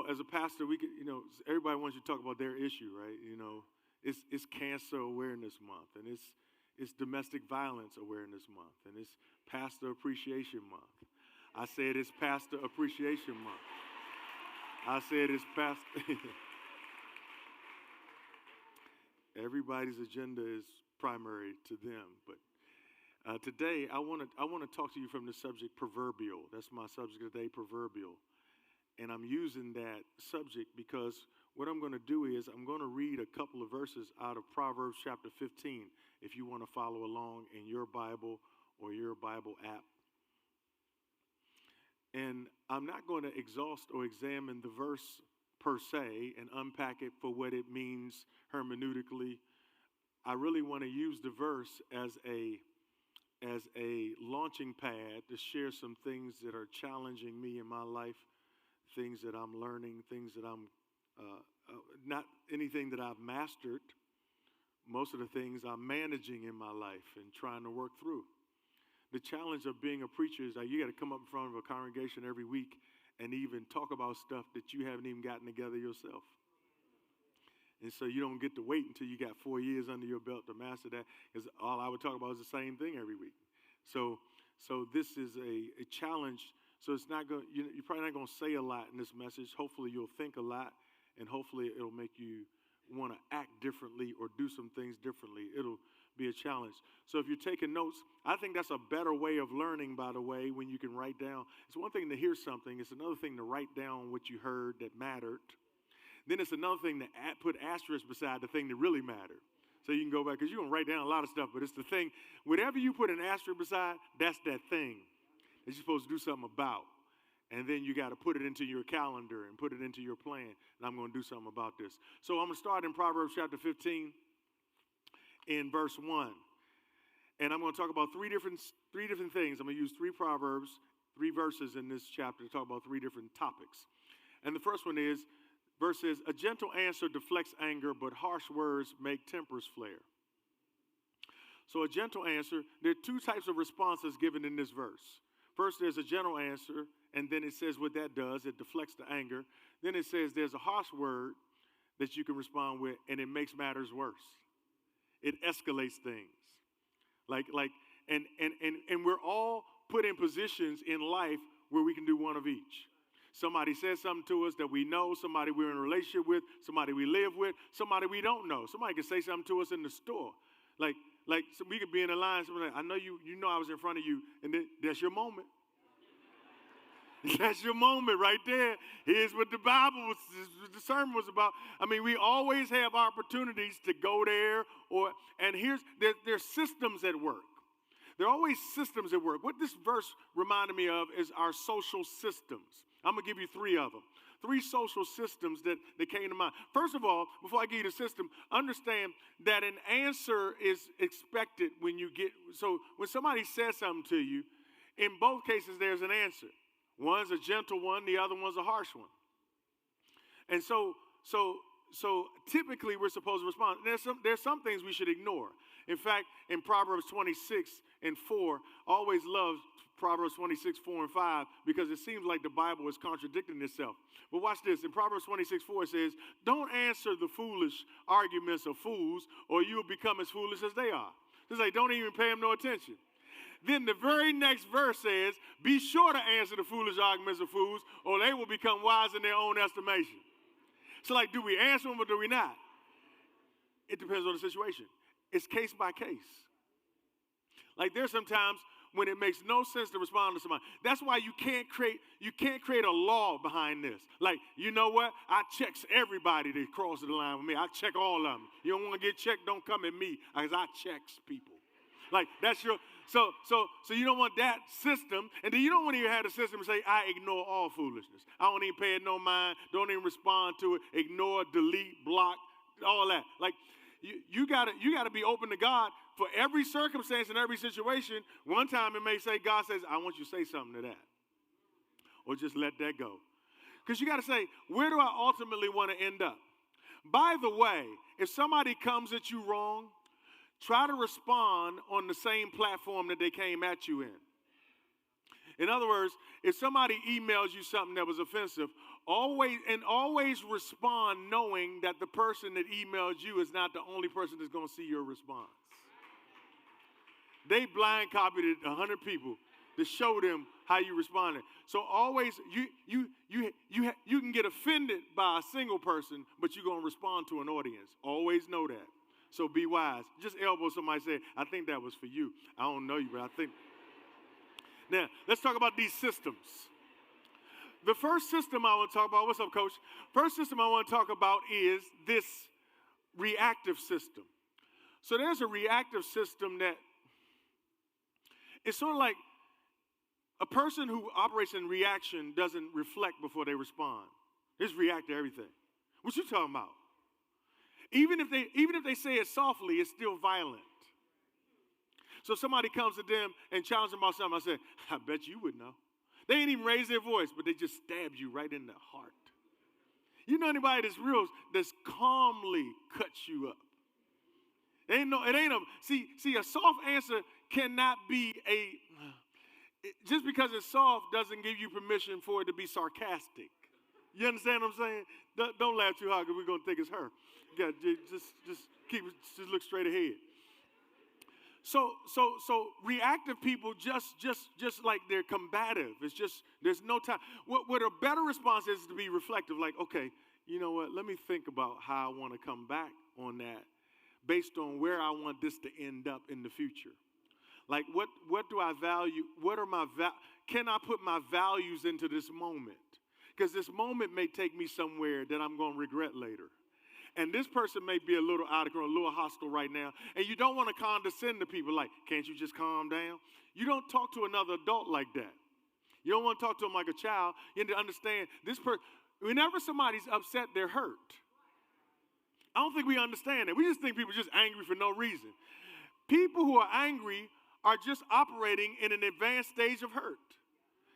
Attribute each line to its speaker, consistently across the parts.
Speaker 1: as a pastor, we could, everybody wants you to talk about their issue, right? It's Cancer Awareness Month, and it's Domestic Violence Awareness Month, and it's Pastor Appreciation Month. I said it's Pastor Appreciation Month. I said it's Pastor. Everybody's agenda is primary to them, but today I want to talk to you from the subject proverbial. That's my subject today, proverbial. And I'm using that subject because what I'm going to do is I'm going to read a couple of verses out of Proverbs chapter 15 if you want to follow along in your Bible or your Bible app. And I'm not going to exhaust or examine the verse per se and unpack it for what it means hermeneutically. I really want to use the verse as a launching pad to share some things that are challenging me in my life, things that I'm learning, things that I'm not anything that I've mastered. Most of the things I'm managing in my life and trying to work through. The challenge of being a preacher is that you got to come up in front of a congregation every week and even talk about stuff that you haven't even gotten together yourself. And so you don't get to wait until you got 4 years under your belt to master that, because all I would talk about is the same thing every week. So this is a challenge. So it's not going. You're probably not going to say a lot in this message. Hopefully you'll think a lot, and hopefully it'll make you want to act differently or do some things differently. It'll be a challenge. So if you're taking notes, I think that's a better way of learning, by the way, when you can write down. It's one thing to hear something. It's another thing to write down what you heard that mattered. Then it's another thing to put asterisk beside the thing that really mattered. So you can go back, because you're going to write down a lot of stuff, but it's the thing. Whatever you put an asterisk beside, that's that thing that you're supposed to do something about. And then you got to put it into your calendar and put it into your plan. And I'm going to do something about this. So I'm going to start in Proverbs chapter 15 in verse 1. And I'm going to talk about three different things. I'm going to use three Proverbs, three verses in this chapter to talk about three different topics. And the first one is, verse says, a gentle answer deflects anger, but harsh words make tempers flare. So a gentle answer, there are two types of responses given in this verse. First, there's a gentle answer, and then it says what that does. It deflects the anger. Then it says there's a harsh word that you can respond with, and it makes matters worse. It escalates things. And we're all put in positions in life where we can do one of each. Somebody says something to us that we know, somebody we're in a relationship with, somebody we live with, somebody we don't know. Somebody can say something to us in the store. So we could be in a line, somebody, I know you know I was in front of you, and that's your moment. That's your moment right there. Here's what the the sermon was about. I mean, we always have opportunities to go there, and there's systems at work. There are always systems at work. What this verse reminded me of is our social systems. I'm going to give you three of them. Three social systems that came to mind. First of all, before I give you the system, understand that an answer is expected when somebody says something to you, in both cases there's an answer. One's a gentle one, the other one's a harsh one. And so typically we're supposed to respond. There's some things we should ignore. In fact, in Proverbs 26 and 4, I always love Proverbs 26, 4 and 5, because it seems like the Bible is contradicting itself. But watch this. In Proverbs 26, 4, it says, don't answer the foolish arguments of fools, or you will become as foolish as they are. It's like, don't even pay them no attention. Then the very next verse says, be sure to answer the foolish arguments of fools, or they will become wise in their own estimation. So do we answer them or do we not? It depends on the situation. It's case by case. There's sometimes when it makes no sense to respond to somebody. That's why you can't create a law behind this. You know what? I check everybody that crosses the line with me. I check all of them. You don't want to get checked, don't come at me, because I checks people. That's your so you don't want that system, and then you don't want to even have the system say, I ignore all foolishness. I don't even pay it no mind, don't even respond to it, ignore, delete, block, all that. You gotta be open to God for every circumstance and every situation. One time it may say, God says, I want you to say something to that. Or just let that go. Because you gotta say, where do I ultimately want to end up? By the way, if somebody comes at you wrong, try to respond on the same platform that they came at you in. In other words, if somebody emails you something that was offensive, always respond knowing that the person that emailed you is not the only person that's going to see your response. They blind copied it 100 people to show them how you responded. So always, you can get offended by a single person, but you're going to respond to an audience. Always know that. So be wise. Just elbow somebody, say, I think that was for you. I don't know you, but I think. Now, let's talk about these systems. The first system I want to talk about, what's up, Coach? First system I want to talk about is this reactive system. So there's a reactive system that it's sort of like a person who operates in reaction doesn't reflect before they respond. They just react to everything. What you talking about? Even if they say it softly, it's still violent. So somebody comes to them and challenges them about something. I say, I bet you would know. They ain't even raise their voice, but they just stab you right in the heart. You know anybody that's calmly cuts you up? See, a soft answer cannot be just because it's soft doesn't give you permission for it to be sarcastic. You understand what I'm saying? Don't laugh too hard because we're going to think it's her. You got just look straight ahead. So reactive people just like they're combative. It's just there's no time. What a better response is to be reflective. Like, okay, you know what? Let me think about how I want to come back on that, based on where I want this to end up in the future. Like, what do I value? What are can I put my values into this moment? Because this moment may take me somewhere that I'm going to regret later. And this person may be a little out of control, a little hostile right now. And you don't want to condescend to people like, can't you just calm down? You don't talk to another adult like that. You don't want to talk to them like a child. You need to understand this person. Whenever somebody's upset, they're hurt. I don't think we understand that. We just think people are just angry for no reason. People who are angry are just operating in an advanced stage of hurt.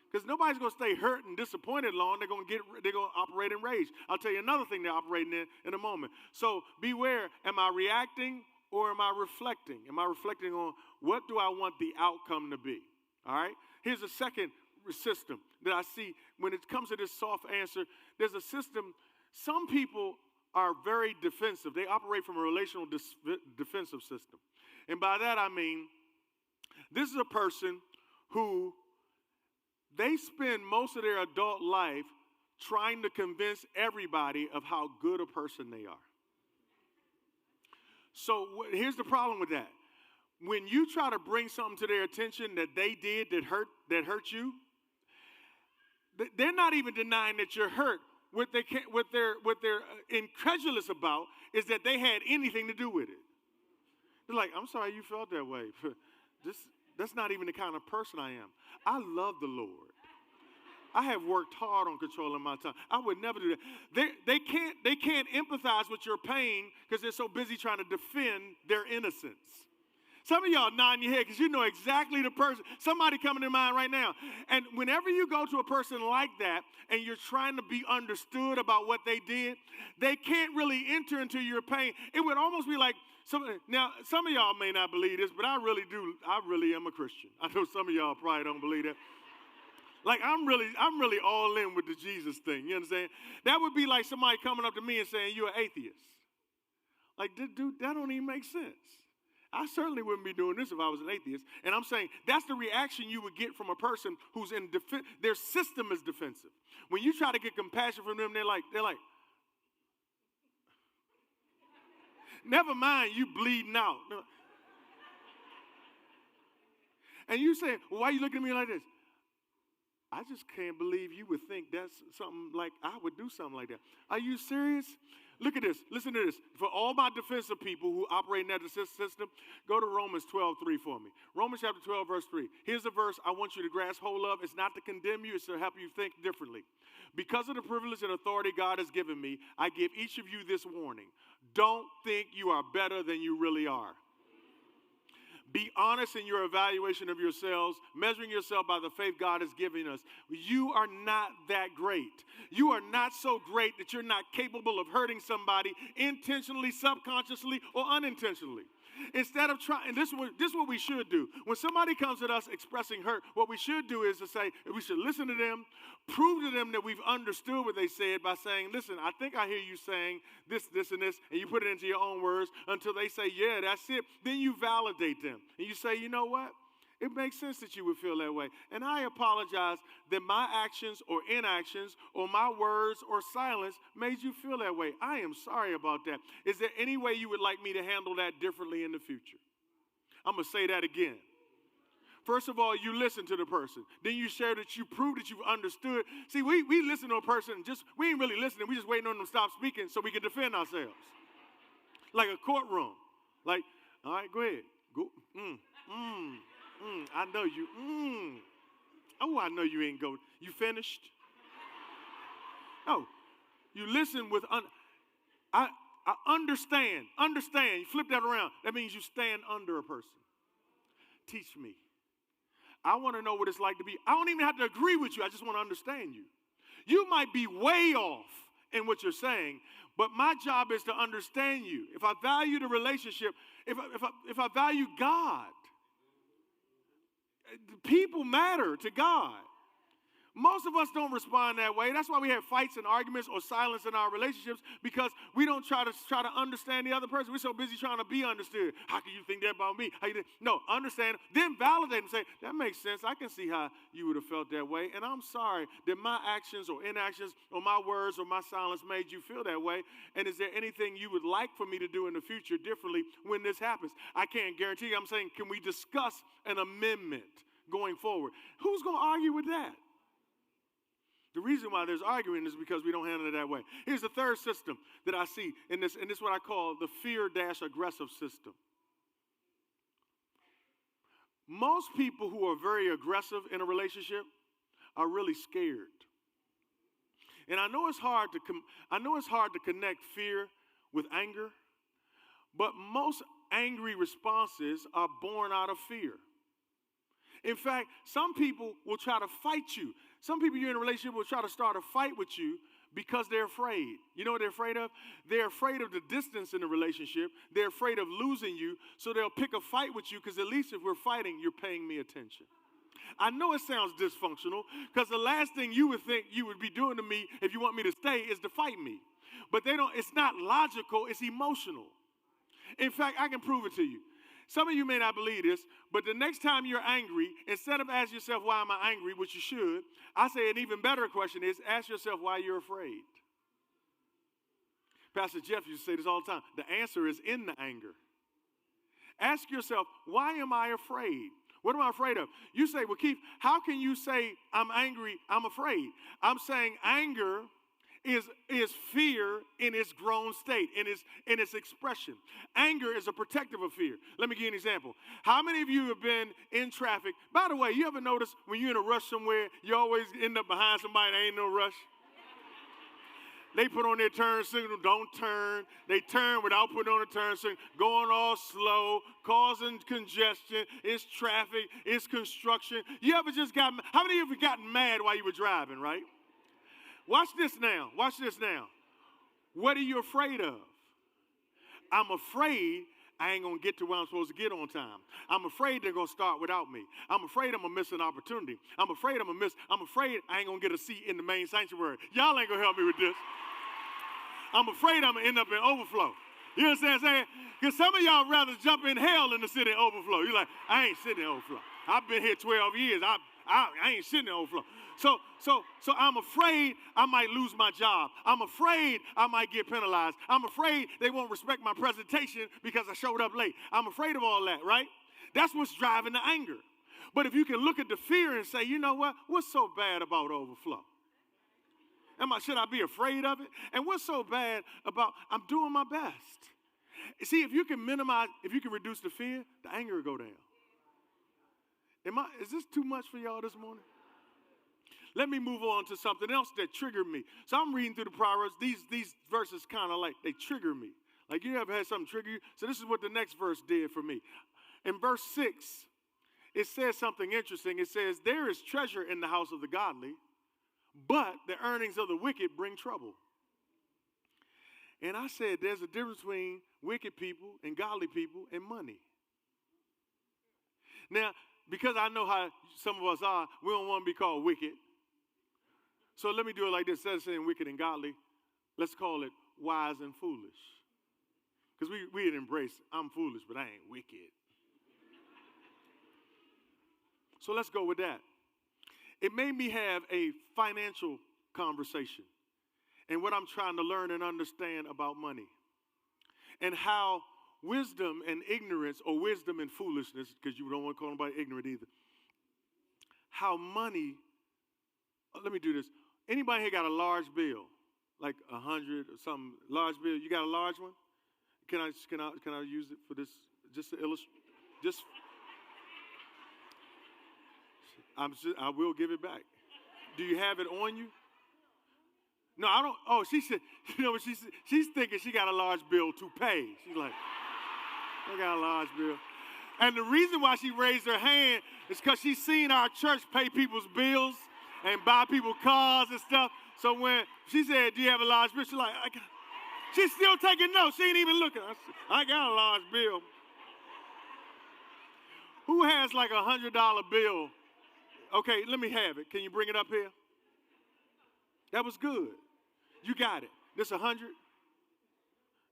Speaker 1: Because nobody's going to stay hurt and disappointed long. They're going to operate in rage. I'll tell you another thing they're operating in a moment. So beware, am I reacting or am I reflecting? Am I reflecting on what do I want the outcome to be? All right? Here's a second system that I see when it comes to this soft answer. There's a system, some people are very defensive. They operate from a relational defensive system. And by that I mean, this is a person who they spend most of their adult life trying to convince everybody of how good a person they are. So here's the problem with that. When you try to bring something to their attention that they did that hurt you, they're not even denying that you're hurt. What they're incredulous about is that they had anything to do with it. They're like, I'm sorry you felt that way. That's not even the kind of person I am. I love the Lord. I have worked hard on controlling my tongue. I would never do that. They can't empathize with your pain because they're so busy trying to defend their innocence. Some of y'all nodding your head because you know exactly the person. Somebody coming to mind right now. And whenever you go to a person like that and you're trying to be understood about what they did, they can't really enter into your pain. It would almost be like, now, some of y'all may not believe this, but I really do. I really am a Christian. I know some of y'all probably don't believe that. Like, I'm really all in with the Jesus thing. You understand? That would be like somebody coming up to me and saying, you're an atheist. Like, dude, that don't even make sense. I certainly wouldn't be doing this if I was an atheist. And I'm saying that's the reaction you would get from a person who's in defense. Their system is defensive. When you try to get compassion from them, they're like, never mind you bleeding out. And you say, well, why are you looking at me like this? I just can't believe you would think that's something like I would do something like that. Are you serious? Look at this. Listen to this. For all my defensive people who operate in that system, go to Romans 12:3 for me. Romans chapter 12, verse 3. Here's a verse I want you to grasp hold of. It's not to condemn you. It's to help you think differently. Because of the privilege and authority God has given me, I give each of you this warning. Don't think you are better than you really are. Be honest in your evaluation of yourselves, measuring yourself by the faith God has given us. You are not that great. You are not so great that you're not capable of hurting somebody intentionally, subconsciously, or unintentionally. Instead of trying, this is what we should do. When somebody comes at us expressing hurt, what we should do is to say, we should listen to them, prove to them that we've understood what they said by saying, listen, I think I hear you saying this, this, and this, and you put it into your own words until they say, yeah, that's it. Then you validate them. And you say, you know what? It makes sense that you would feel that way. And I apologize that my actions or inactions or my words or silence made you feel that way. I am sorry about that. Is there any way you would like me to handle that differently in the future? I'm going to say that again. First of all, you listen to the person. Then you share that you prove that you've understood. See, we listen to a person and we ain't really listening. We just waiting on them to stop speaking so we can defend ourselves. Like a courtroom. Like, all right, go ahead. Go. I know you. Oh, I know you ain't go. You finished? No. You listen with, I understand. Understand. You flip that around. That means you stand under a person. Teach me. I want to know what it's like to be. I don't even have to agree with you. I just want to understand you. You might be way off in what you're saying, but my job is to understand you. If I value the relationship, if I value God, people matter to God. Most of us don't respond that way. That's why we have fights and arguments or silence in our relationships, because we don't try to understand the other person. We're so busy trying to be understood. How can you think that about me? No, understand, then validate and say, that makes sense. I can see how you would have felt that way. And I'm sorry that my actions or inactions or my words or my silence made you feel that way. And is there anything you would like for me to do in the future differently when this happens? I can't guarantee you. I'm saying, can we discuss an amendment going forward? Who's going to argue with that? The reason why there's arguing is because we don't handle it that way. Here's the third system that I see in this, and this is what I call the fear-aggressive system. Most people who are very aggressive in a relationship are really scared. And I know it's hard to connect fear with anger, but most angry responses are born out of fear. In fact, some people will try to fight you. Some people you're in a relationship will try to start a fight with you because they're afraid. You know what they're afraid of? They're afraid of the distance in the relationship. They're afraid of losing you, so they'll pick a fight with you because at least if we're fighting, you're paying me attention. I know it sounds dysfunctional because the last thing you would think you would be doing to me if you want me to stay is to fight me. But it's not logical, it's emotional. In fact, I can prove it to you. Some of you may not believe this, but the next time you're angry, instead of asking yourself, why am I angry, which you should, I say an even better question is, ask yourself why you're afraid. Pastor Jeff used to say this all the time. The answer is in the anger. Ask yourself, why am I afraid? What am I afraid of? You say, well, Keith, how can you say I'm angry, I'm afraid? I'm saying anger is fear in its grown state, in its expression. Anger is a protective of fear. Let me give you an example. How many of you have been in traffic? By the way, you ever notice when you're in a rush somewhere, you always end up behind somebody, there ain't no rush? They put on their turn signal, don't turn. They turn without putting on a turn signal, going all slow, causing congestion. It's traffic, it's construction. You ever how many of you have gotten mad while you were driving, right? Watch this now. What are you afraid of? I'm afraid I ain't going to get to where I'm supposed to get on time. I'm afraid they're going to start without me. I'm afraid I'm going to miss an opportunity. I'm afraid I ain't going to get a seat in the main sanctuary. Y'all ain't going to help me with this. I'm afraid I'm going to end up in overflow. You understand what I'm saying? Because some of y'all rather jump in hell than to sit in overflow. You're like, I ain't sitting in overflow. I've been here 12 years. I ain't sitting in overflow. So I'm afraid I might lose my job. I'm afraid I might get penalized. I'm afraid they won't respect my presentation because I showed up late. I'm afraid of all that, right? That's what's driving the anger. But if you can look at the fear and say, you know what? What's so bad about overflow? Should I be afraid of it? And what's so bad about I'm doing my best? See, if you can reduce the fear, the anger will go down. Is this too much for y'all this morning? Let me move on to something else that triggered me. So I'm reading through the Proverbs. These verses kind of like, they trigger me. Like you ever had something trigger you? So this is what the next verse did for me. In verse 6, it says something interesting. It says, there is treasure in the house of the godly, but the earnings of the wicked bring trouble. And I said, there's a difference between wicked people and godly people and money. Now, because I know how some of us are, we don't want to be called wicked. So let me do it like this. Instead of saying wicked and godly, let's call it wise and foolish. Because we'd embrace, I'm foolish, but I ain't wicked. So let's go with that. It made me have a financial conversation and what I'm trying to learn and understand about money. And how wisdom and ignorance, or wisdom and foolishness, because you don't want to call anybody ignorant either. How money, let me do this. Anybody here got a large bill? Like 100 or something, large bill? You got a large one? Can I use it for this, just to illustrate? I will give it back. Do you have it on you? No, I don't. Oh, she said, you know what she's thinking she got a large bill to pay. She's like, I got a large bill. And the reason why she raised her hand is because she's seen our church pay people's bills and buy people cars and stuff. So when she said, do you have a large bill? She's like, she's still taking notes. She ain't even looking. I got a large bill. Who has like $100 bill? Okay, let me have it. Can you bring it up here? That was good. You got it. This 100?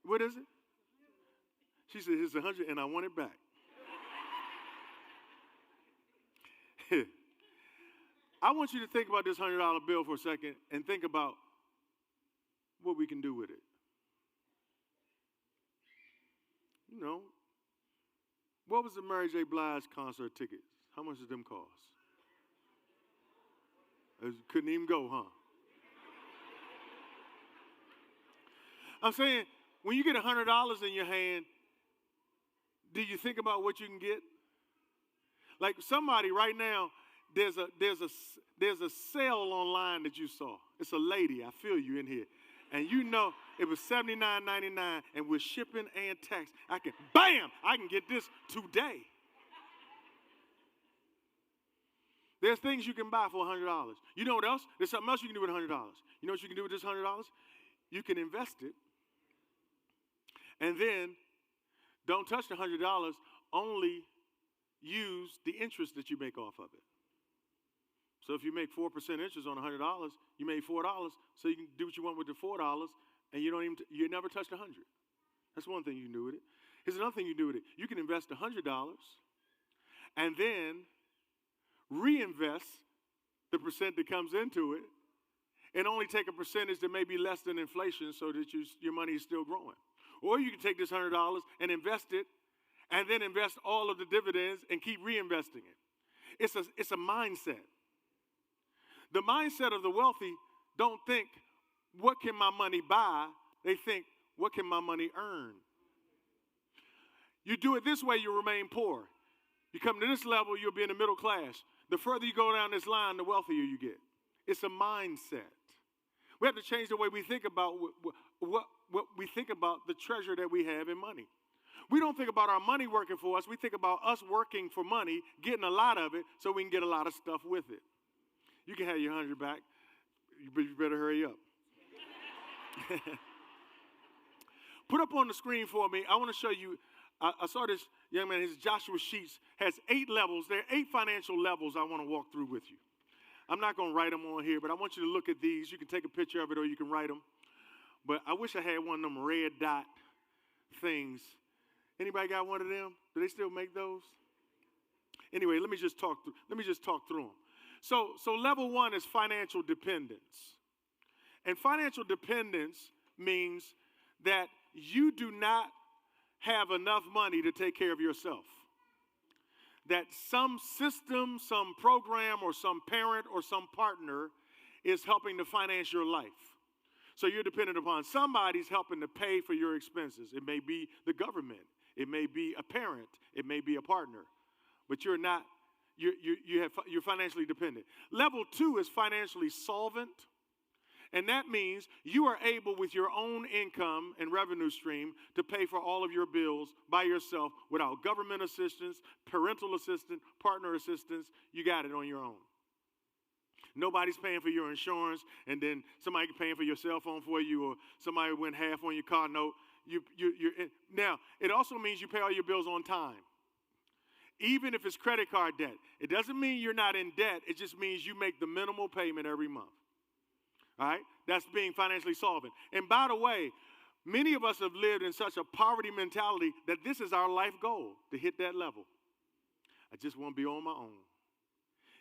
Speaker 1: What is it? She said, it's 100 and I want it back. I want you to think about this $100 bill for a second and think about what we can do with it. You know, what was the Mary J. Blige concert tickets? How much did them cost? Couldn't even go, huh? I'm saying, when you get $100 in your hand, do you think about what you can get? Like somebody right now, there's a sale online that you saw. It's a lady, I feel you in here. And you know it was $79.99, and with shipping and tax, I can get this today. There's things you can buy for $100. You know what else? There's something else you can do with $100. You know what you can do with this $100? You can invest it, and then don't touch the $100. Only use the interest that you make off of it. So if you make 4% interest on $100, you made $4. So you can do what you want with the $4, and you never touch the 100. That's one thing you can do with it. Here's another thing you can do with it. You can invest $100, and then reinvest the percent that comes into it, and only take a percentage that may be less than inflation, so that your money is still growing. Or you can take this $100 and invest it, and then invest all of the dividends and keep reinvesting it. It's a mindset. The mindset of the wealthy don't think, what can my money buy? They think, what can my money earn? You do it this way, you remain poor. You come to this level, you'll be in the middle class. The further you go down this line, the wealthier you get. It's a mindset. We have to change the way we think about what we think about the treasure that we have in money. We don't think about our money working for us. We think about us working for money, getting a lot of it, so we can get a lot of stuff with it. You can have your 100 back, but you better hurry up. Put up on the screen for me, I want to show you, I saw this young man, his Joshua Sheets has 8 levels. There are 8 financial levels I want to walk through with you. I'm not going to write them on here, but I want you to look at these. You can take a picture of it or you can write them. But I wish I had one of them red dot things. Anybody got one of them? Do they still make those? Anyway, let me just talk through them. So level 1 is financial dependence. And financial dependence means that you do not have enough money to take care of yourself. That some system, some program, or some parent or some partner is helping to finance your life. So you're dependent upon somebody's helping to pay for your expenses. It may be the government. It may be a parent. It may be a partner. But you're financially dependent. Level 2 is financially solvent. And that means you are able, with your own income and revenue stream, to pay for all of your bills by yourself without government assistance, parental assistance, partner assistance. You got it on your own. Nobody's paying for your insurance, and then somebody paying for your cell phone for you, or somebody went half on your car note. Now, it also means you pay all your bills on time. Even if it's credit card debt. It doesn't mean you're not in debt. It just means you make the minimal payment every month. All right? That's being financially solvent. And by the way, many of us have lived in such a poverty mentality that this is our life goal, to hit that level. I just want to be on my own.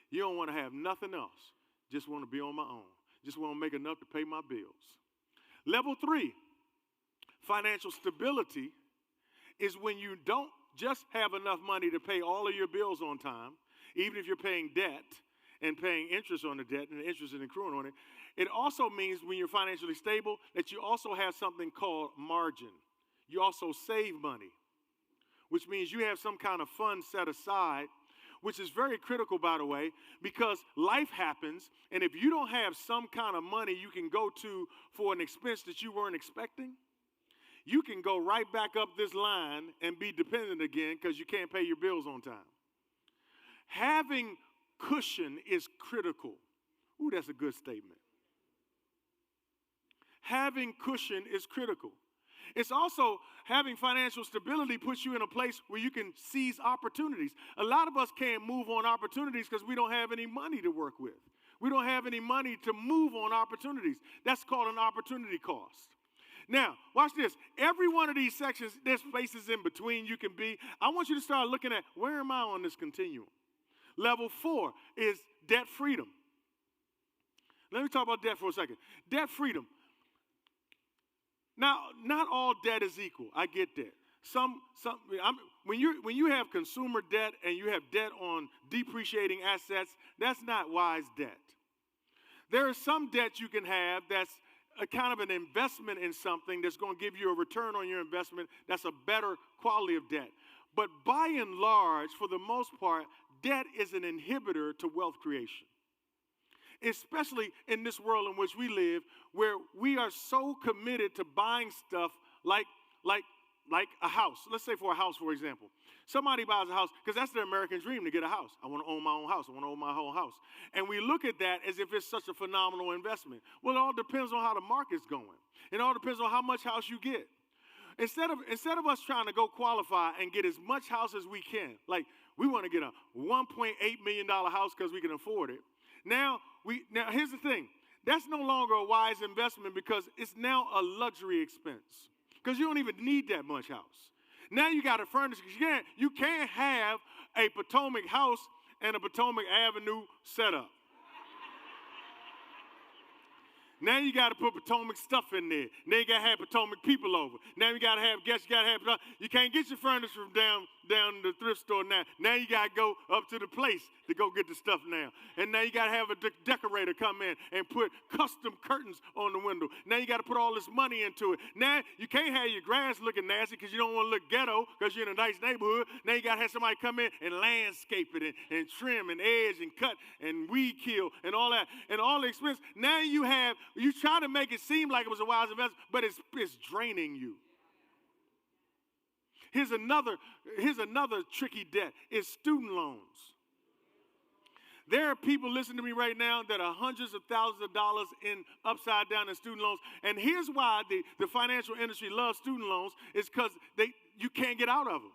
Speaker 1: You don't want to have nothing else. Just want to be on my own. Just want to make enough to pay my bills. Level 3, financial stability is when you don't just have enough money to pay all of your bills on time, even if you're paying debt and paying interest on the debt and the interest is accruing on it. It also means when you're financially stable that you also have something called margin. You also save money, which means you have some kind of fund set aside, which is very critical, by the way, because life happens, and if you don't have some kind of money you can go to for an expense that you weren't expecting, you can go right back up this line and be dependent again because you can't pay your bills on time. Having cushion is critical. Ooh, that's a good statement. Having cushion is critical. It's also having financial stability puts you in a place where you can seize opportunities. A lot of us can't move on opportunities because we don't have any money to work with. We don't have any money to move on opportunities. That's called an opportunity cost. Now, watch this. Every one of these sections, there's places in between you can be. I want you to start looking at, where am I on this continuum? Level 4 is debt freedom. Let me talk about debt for a second. Debt freedom. Now, not all debt is equal. I get that. When you have consumer debt and you have debt on depreciating assets, that's not wise debt. There is some debt you can have that's a kind of an investment in something that's going to give you a return on your investment that's a better quality of debt. But by and large, for the most part, debt is an inhibitor to wealth creation. Especially in this world in which we live, where we are so committed to buying stuff like a house. Let's say for a house, for example. Somebody buys a house, because that's their American dream, to get a house. I want to own my own house. I want to own my whole house. And we look at that as if it's such a phenomenal investment. Well, it all depends on how the market's going. It all depends on how much house you get. Instead of us trying to go qualify and get as much house as we can, like we want to get a $1.8 million house because we can afford it. Now here's the thing. That's no longer a wise investment because it's now a luxury expense. Because you don't even need that much house. Now you got to furnish. You can't have a Potomac house and a Potomac Avenue setup. Now you got to put Potomac stuff in there. Now you got to have Potomac people over. Now you got to have guests. You can't get your furniture from down the thrift store now. Now you got to go up to the place to go get the stuff now. And now you got to have a decorator come in and put custom curtains on the window. Now you got to put all this money into it. Now you can't have your grass looking nasty because you don't want to look ghetto because you're in a nice neighborhood. Now you got to have somebody come in and landscape it and trim and edge and cut and weed kill and all that. And all the expense. Now you try to make it seem like it was a wise investment, but it's draining you. Here's another tricky debt, is student loans. There are people listening to me right now that are hundreds of thousands of dollars in upside down in student loans. And here's why the financial industry loves student loans, is because you can't get out of them.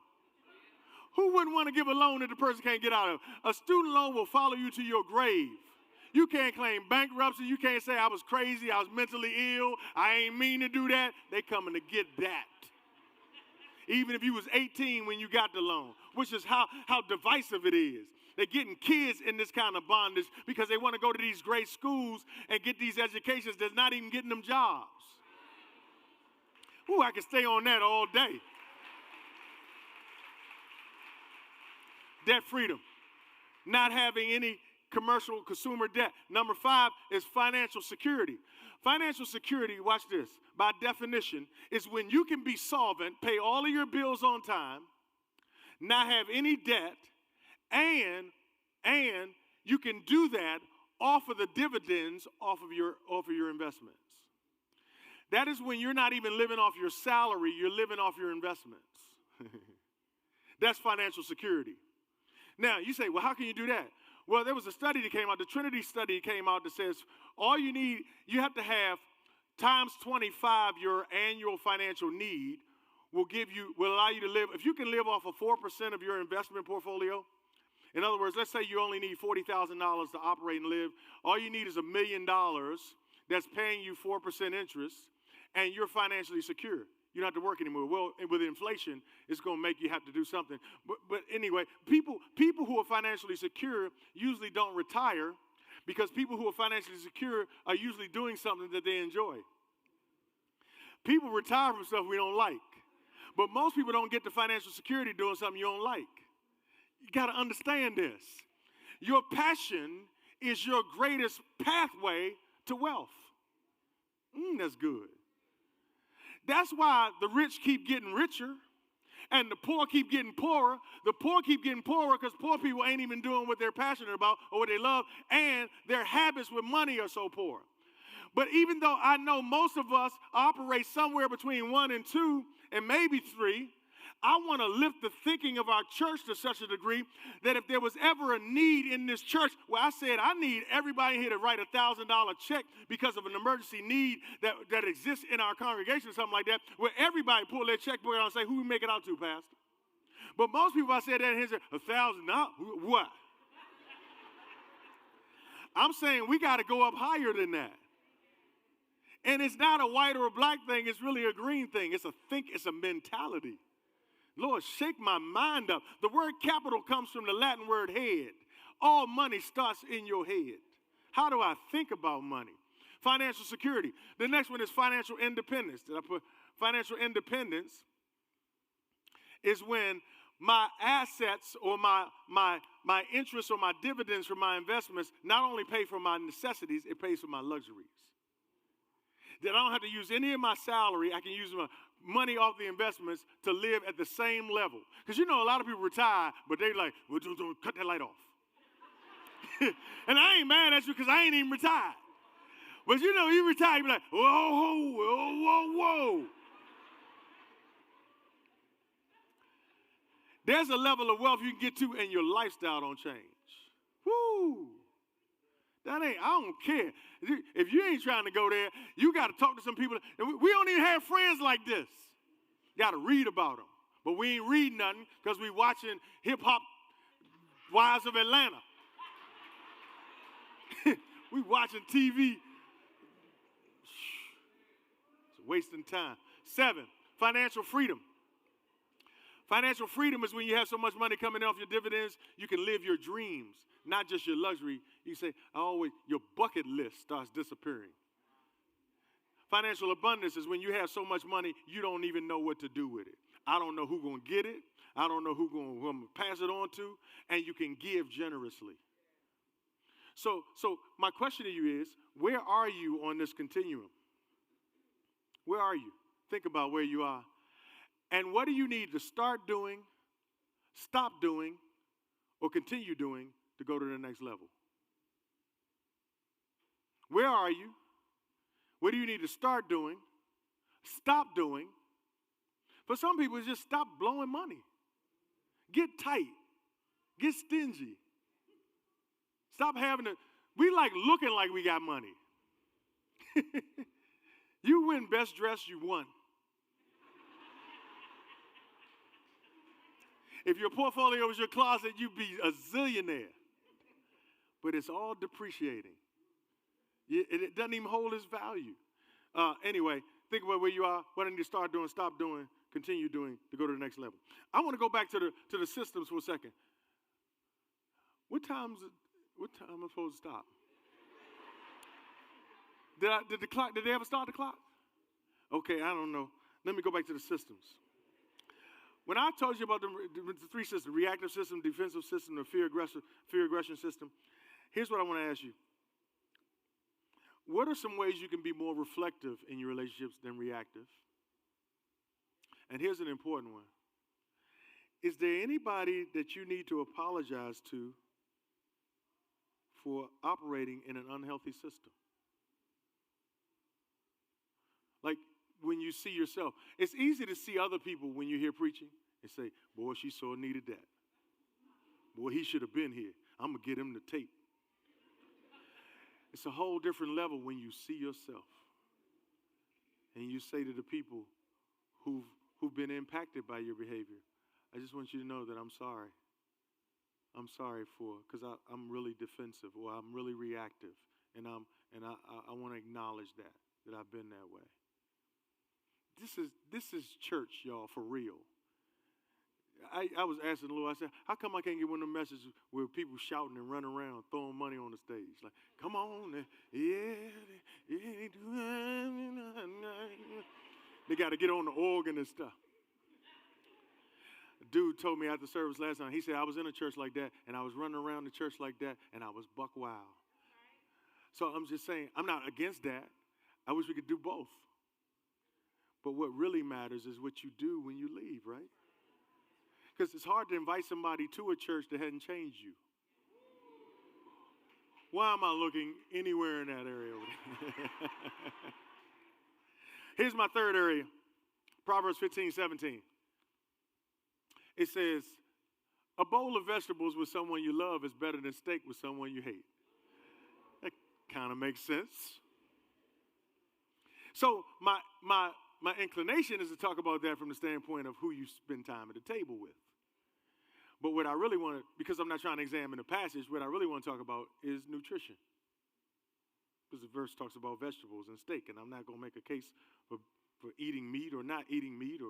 Speaker 1: Who wouldn't want to give a loan that the person can't get out of? A student loan will follow you to your grave. You can't claim bankruptcy. You can't say I was crazy, I was mentally ill, I ain't mean to do that. They coming to get that. Even if you was 18 when you got the loan, which is how divisive it is. They're getting kids in this kind of bondage because they want to go to these great schools and get these educations that's not even getting them jobs. Ooh, I can stay on that all day. Debt freedom. Not having any commercial consumer debt. Number 5 is financial security. Financial security, watch this, by definition, is when you can be solvent, pay all of your bills on time, not have any debt, and you can do that off of the dividends off of your investments. That is when you're not even living off your salary, you're living off your investments. That's financial security. Now, you say, well, how can you do that? Well, there was a study that came out, the Trinity study came out that says all you need, you have to have times 25 your annual financial need will allow you to live. If you can live off of 4% of your investment portfolio, in other words, let's say you only need $40,000 to operate and live. All you need is $1 million that's paying you 4% interest, and you're financially secure. You don't have to work anymore. Well, with inflation, it's going to make you have to do something. But anyway, people who are financially secure usually don't retire because people who are financially secure are usually doing something that they enjoy. People retire from stuff we don't like. But most people don't get to financial security doing something you don't like. You got to understand this. Your passion is your greatest pathway to wealth. That's good. That's why the rich keep getting richer and the poor keep getting poorer. The poor keep getting poorer because poor people ain't even doing what they're passionate about or what they love, and their habits with money are so poor. But even though I know most of us operate somewhere between 1 and 2 and maybe 3, I want to lift the thinking of our church to such a degree that if there was ever a need in this church where I said I need everybody here to write a $1,000 check because of an emergency need that exists in our congregation or something like that, where everybody pull their checkbook out and say, who we make it out to, Pastor? But most people, I said that and say, $1,000? What? I'm saying we got to go up higher than that. And it's not a white or a black thing. It's really a green thing. It's a mentality. Lord, shake my mind up. The word capital comes from the Latin word head. All money starts in your head. How do I think about money? Financial security. The next one is financial independence. Did I put financial independence? Is when my assets or my interest or my dividends from my investments not only pay for my necessities, it pays for my luxuries. That I don't have to use any of my salary. I can use my money off the investments to live at the same level. Because you know a lot of people retire, but they like, well, don't cut that light off. And I ain't mad at you because I ain't even retired. But you know, you retire, you be like, whoa, whoa, whoa, whoa. There's a level of wealth you can get to and your lifestyle don't change. Woo! I don't care. If you ain't trying to go there, you got to talk to some people. We don't even have friends like this. Got to read about them. But we ain't reading nothing because we watching hip-hop Wives of Atlanta. We watching TV. It's wasting time. 7, financial freedom. Financial freedom is when you have so much money coming off your dividends, you can live your dreams, not just your luxury. You say, your bucket list starts disappearing. Financial abundance is when you have so much money, you don't even know what to do with it. I don't know who's going to get it. I don't know who I'm going to pass it on to, and you can give generously. So my question to you is, where are you on this continuum? Where are you? Think about where you are. And what do you need to start doing, stop doing, or continue doing to go to the next level? Where are you? What do you need to start doing, stop doing? For some people, it's just stop blowing money. Get tight. Get stingy. Stop we like looking like we got money. You win best dressed, you won. If your portfolio was your closet, you'd be a zillionaire. But it's all depreciating. It doesn't even hold its value. Anyway, think about where you are, what I need to start doing, stop doing, continue doing to go to the next level. I want to go back to the systems for a second. What time am I supposed to stop? Did they ever start the clock? Okay, I don't know. Let me go back to the systems. When I told you about the 3 systems, reactive system, defensive system, the fear aggression system, here's what I want to ask you. What are some ways you can be more reflective in your relationships than reactive? And here's an important one. Is there anybody that you need to apologize to for operating in an unhealthy system? Like when you see yourself. It's easy to see other people when you hear preaching and say, boy, she so needed that. Boy, he should have been here. I'm going to get him the tape. It's a whole different level when you see yourself and you say to the people who've been impacted by your behavior, I just want you to know that I'm sorry. I'm sorry because I'm really defensive or I'm really reactive, and I want to acknowledge that I've been that way. This is church, y'all, for real. I was asking the Lord, I said, how come I can't get one of the messages where people shouting and running around, throwing money on the stage? Like, come on, they got to get on the organ and stuff. A dude told me after service last night, he said, I was in a church like that, and I was running around the church like that, and I was buck wild. So I'm just saying, I'm not against that. I wish we could do both. But what really matters is what you do when you leave, right? Because it's hard to invite somebody to a church that hadn't changed you. Why am I looking anywhere in that area over there? Here's my third area, Proverbs 15:17. It says, a bowl of vegetables with someone you love is better than steak with someone you hate. That kind of makes sense. So my inclination is to talk about that from the standpoint of who you spend time at the table with. But what I really want to, because I'm not trying to examine the passage, what I really want to talk about is nutrition. Because the verse talks about vegetables and steak, and I'm not going to make a case for eating meat or not eating meat,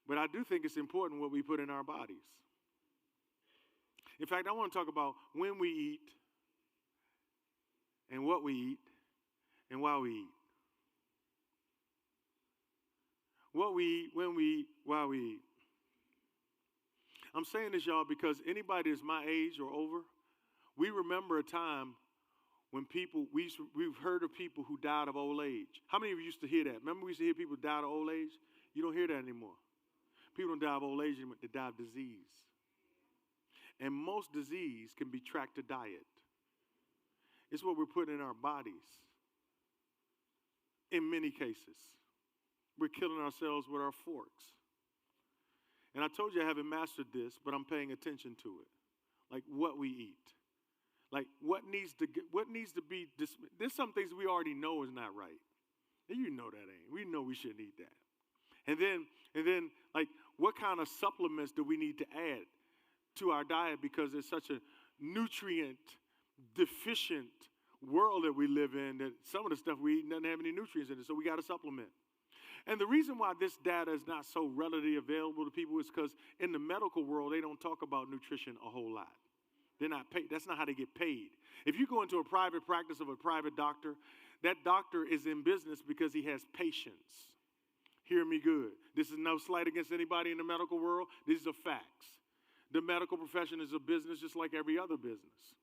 Speaker 1: but I do think it's important what we put in our bodies. In fact, I want to talk about when we eat and what we eat and why we eat. What we eat, when we eat, why we eat. I'm saying this, y'all, because anybody that's my age or over, we remember a time when we've heard of people who died of old age. How many of you used to hear that? Remember we used to hear people die of old age? You don't hear that anymore. People don't die of old age anymore, they die of disease. And most disease can be tracked to diet. It's what we're putting in our bodies. In many cases, we're killing ourselves with our forks. And I told you I haven't mastered this, but I'm paying attention to it. Like what we eat. Like what needs to be dismissed. There's some things we already know is not right. And you know that ain't. We know we shouldn't eat that. And then like what kind of supplements do we need to add to our diet because it's such a nutrient deficient world that we live in that some of the stuff we eat doesn't have any nutrients in it, so we got to supplement. And the reason why this data is not so readily available to people is because in the medical world, they don't talk about nutrition a whole lot. They're not paid. That's not how they get paid. If you go into a private practice of a private doctor, that doctor is in business because he has patients. Hear me good. This is no slight against anybody in the medical world. These are facts. The medical profession is a business just like every other business.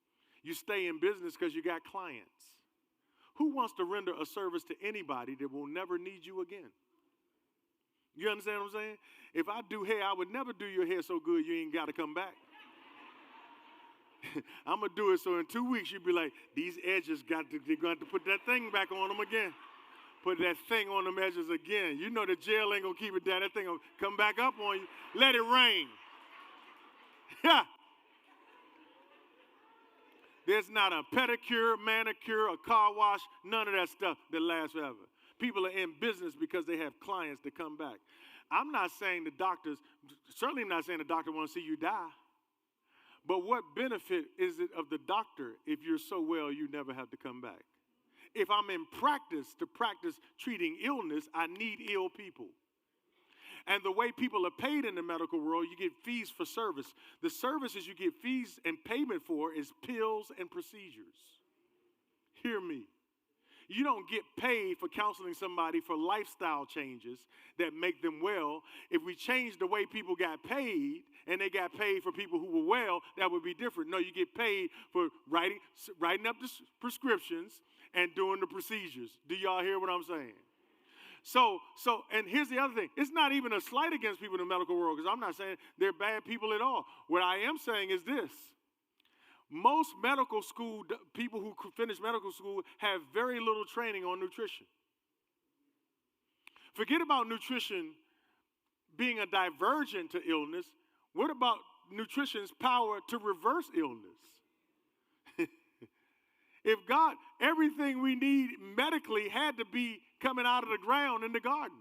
Speaker 1: You stay in business because you got clients. Who wants to render a service to anybody that will never need you again? You understand what I'm saying? If I do hair, I would never do your hair so good you ain't got to come back. I'm going to do it so in 2 weeks you'll be like, these edges they're going to put that thing back on them again. Put that thing on them edges again. You know the gel ain't going to keep it down. That thing will come back up on you. Let it rain. There's not a pedicure, manicure, a car wash, none of that stuff that lasts forever. People are in business because they have clients that come back. I'm not saying certainly not saying the doctor wants to see you die. But what benefit is it of the doctor if you're so well you never have to come back? If I'm in practice treating illness, I need ill people. And the way people are paid in the medical world, you get fees for service. The services you get fees and payment for is pills and procedures. Hear me. You don't get paid for counseling somebody for lifestyle changes that make them well. If we change the way people got paid and they got paid for people who were well, that would be different. No, you get paid for writing up the prescriptions and doing the procedures. Do y'all hear what I'm saying? So, and here's the other thing. It's not even a slight against people in the medical world because I'm not saying they're bad people at all. What I am saying is this. Most medical school people who finish medical school have very little training on nutrition. Forget about nutrition being a divergent to illness. What about nutrition's power to reverse illness. If God, everything we need medically had to be coming out of the ground in the garden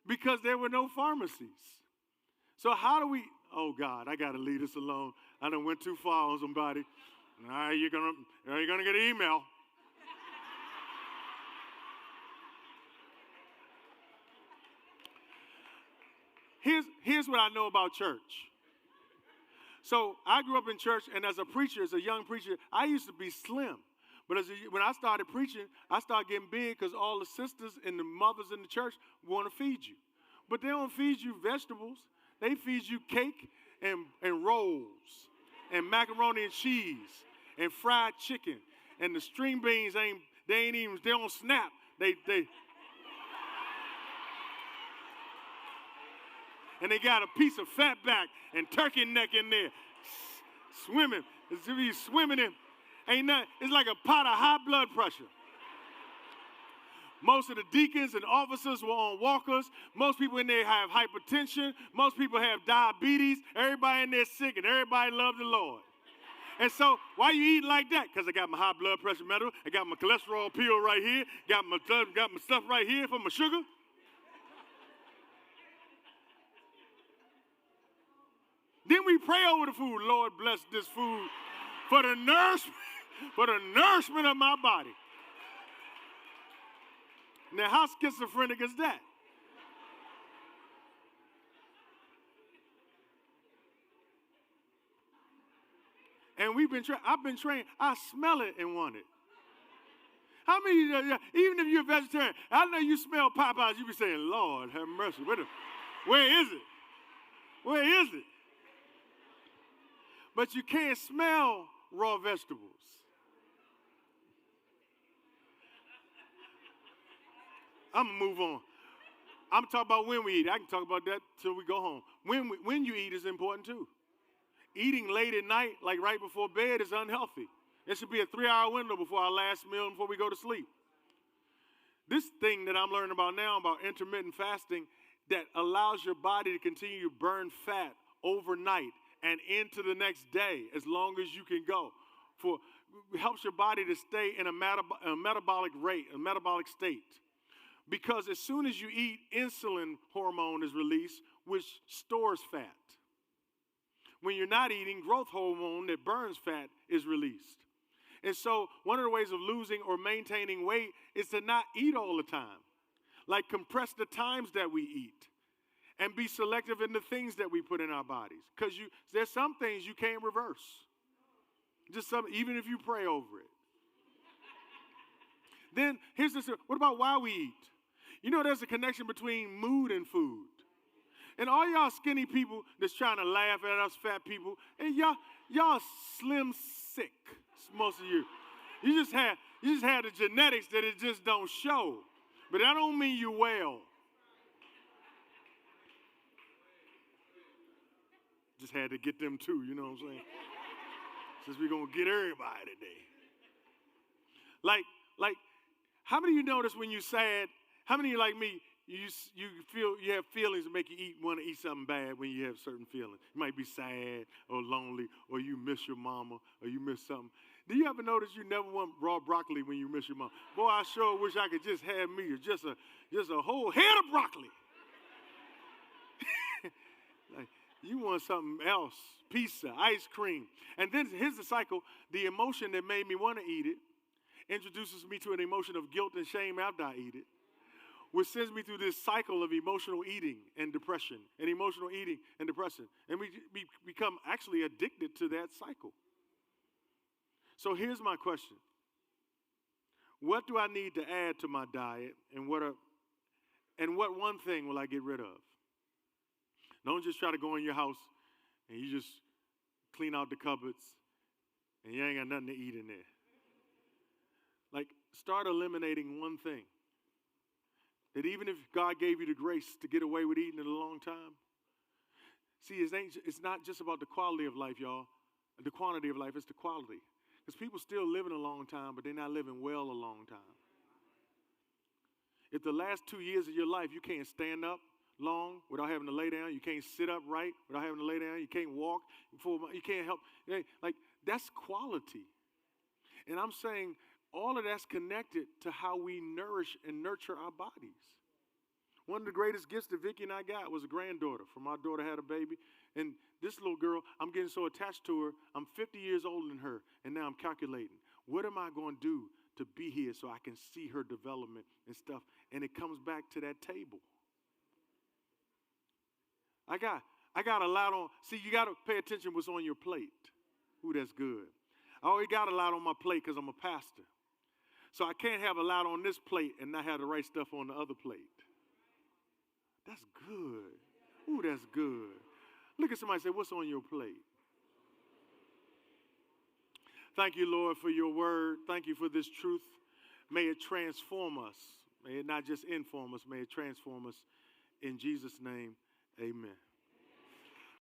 Speaker 1: because there were no pharmacies. So how do we, oh God, I got to leave this alone. I done went too far on somebody. Nah, you're gonna get an email. Here's what I know about church. So I grew up in church, and as a preacher, as a young preacher, I used to be slim. But when I started preaching, I started getting big because all the sisters and the mothers in the church want to feed you. But they don't feed you vegetables. They feed you cake and rolls and macaroni and cheese and fried chicken. And the string beans they don't snap. They and they got a piece of fat back and turkey neck in there. Swimming. It's to be swimming in. Ain't nothing. It's like a pot of high blood pressure. Most of the deacons and officers were on walkers. Most people in there have hypertension. Most people have diabetes. Everybody in there sick, and everybody love the Lord. And so, why you eating like that? Because I got my high blood pressure medicine. I got my cholesterol pill right here. Got my stuff right here for my sugar. Then we pray over the food. Lord, bless this food for the nourishment of my body. Now, how schizophrenic is that? And I've been trained. I smell it and want it. How many, even if you're a vegetarian, I know you smell Popeyes, you be saying, Lord, have mercy. Where is it? Where is it? But you can't smell raw vegetables. I'm going to move on. I'm talking about when we eat. I can talk about that till we go home. When you eat is important too. Eating late at night, like right before bed, is unhealthy. There should be a 3-hour window before our last meal and before we go to sleep. This thing that I'm learning about now about intermittent fasting that allows your body to continue to burn fat overnight and into the next day as long as you can go. Helps your body to stay in a metabolic rate, a metabolic state. Because as soon as you eat, insulin hormone is released, which stores fat. When you're not eating, growth hormone that burns fat is released. And so one of the ways of losing or maintaining weight is to not eat all the time. Like compress the times that we eat and be selective in the things that we put in our bodies. Because there's some things you can't reverse. Even if you pray over it. Then here's this, what about why we eat? You know there's a connection between mood and food. And all y'all skinny people that's trying to laugh at us fat people, and y'all slim sick, most of you. You just had the genetics that it just don't show. But that don't mean you well. Just had to get them too, you know what I'm saying? Since we're going to get everybody today. Like, how many of you notice when you're sad, how many of you like me, you have feelings that make you want to eat something bad when you have certain feelings? You might be sad or lonely, or you miss your mama, or you miss something. Do you ever notice you never want raw broccoli when you miss your mama? Boy, I sure wish I could just have me just a whole head of broccoli. Like, you want something else, pizza, ice cream. And then here's the cycle. The emotion that made me want to eat it introduces me to an emotion of guilt and shame after I eat it, which sends me through this cycle of emotional eating and depression, and emotional eating and depression. And we become actually addicted to that cycle. So here's my question. What do I need to add to my diet, and what one thing will I get rid of? Don't just try to go in your house and you just clean out the cupboards and you ain't got nothing to eat in there. Like, start eliminating one thing. That even if God gave you the grace to get away with eating it a long time, see, it's not just about the quality of life, y'all. The quantity of life, it's the quality. Because people still living a long time, but they're not living well a long time. If the last 2 years of your life you can't stand up, long without having to lay down. You can't sit up right without having to lay down. You can't walk. You can't help. Like, that's quality. And I'm saying all of that's connected to how we nourish and nurture our bodies. One of the greatest gifts that Vicki and I got was a granddaughter. From our daughter had a baby. And this little girl, I'm getting so attached to her. I'm 50 years older than her. And now I'm calculating, what am I going to do to be here so I can see her development and stuff? And it comes back to that table. I got a lot on. See, you got to pay attention what's on your plate. Ooh, that's good. I already got a lot on my plate because I'm a pastor. So I can't have a lot on this plate and not have the right stuff on the other plate. That's good. Ooh, that's good. Look at somebody and say, what's on your plate? Thank you, Lord, for your word. Thank you for this truth. May it transform us. May it not just inform us. May it transform us. In Jesus' name, amen.